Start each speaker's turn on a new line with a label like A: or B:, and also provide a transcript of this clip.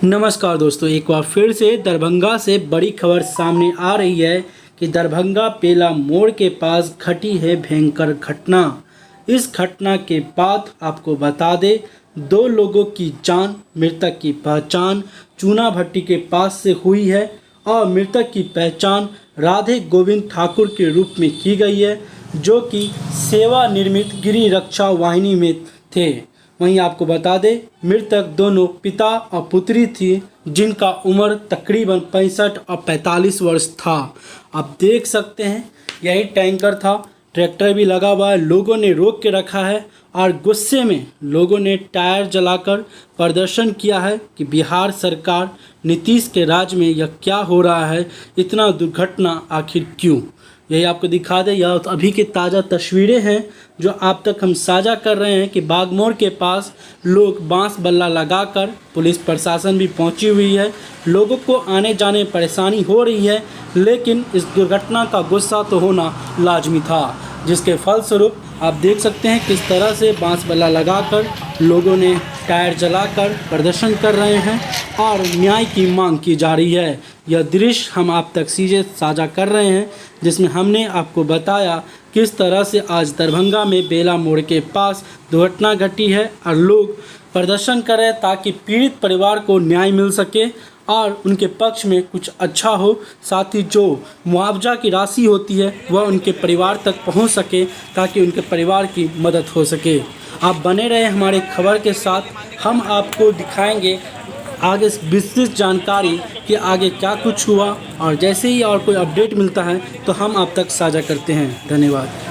A: नमस्कार दोस्तों, एक बार फिर से दरभंगा से बड़ी खबर सामने आ रही है कि दरभंगा बेला मोड़ के पास घटी है भयंकर घटना। इस घटना के बाद आपको बता दें, 2 लोगों की जान, मृतक की पहचान चूना भट्टी के पास से हुई है और मृतक की पहचान राधे गोविंद ठाकुर के रूप में की गई है, जो कि सेवा निर्मित गिरी रक्षा वाहिनी में थे। वहीं आपको बता दें, मृतक दोनों पिता और पुत्री थी, जिनका उम्र तकरीबन 65 और 45 वर्ष था। आप देख सकते हैं, यही टैंकर था, ट्रैक्टर भी लगा हुआ है, लोगों ने रोक के रखा है और गुस्से में लोगों ने टायर जलाकर प्रदर्शन किया है कि बिहार सरकार नीतीश के राज में यह क्या हो रहा है, इतना दुर्घटना आखिर क्यों। यही आपको दिखा दें, यह अभी की ताज़ा तस्वीरें हैं जो आप तक हम साझा कर रहे हैं कि बागमोड़ के पास लोग बांस बल्ला लगाकर, पुलिस प्रशासन भी पहुंची हुई है, लोगों को आने जाने में परेशानी हो रही है, लेकिन इस दुर्घटना का गुस्सा तो होना लाजमी था, जिसके फलस्वरूप आप देख सकते हैं किस तरह से बांस बल्ला लगाकर लोगों ने टायर जलाकर प्रदर्शन कर रहे हैं और न्याय की मांग की जा रही है। यह दृश्य हम आप तक सीधे साझा कर रहे हैं, जिसमें हमने आपको बताया किस तरह से आज दरभंगा में बेला मोड़ के पास दुर्घटना घटी है और लोग प्रदर्शन कर रहे हैं ताकि पीड़ित परिवार को न्याय मिल सके और उनके पक्ष में कुछ अच्छा हो, साथ ही जो मुआवजा की राशि होती है वह उनके परिवार तक पहुंच सके ताकि उनके परिवार की मदद हो सके। आप बने रहे हमारे खबर के साथ, हम आपको दिखाएंगे आगे विस्तृत जानकारी कि आगे क्या कुछ हुआ, और जैसे ही और कोई अपडेट मिलता है तो हम आप तक साझा करते हैं। धन्यवाद।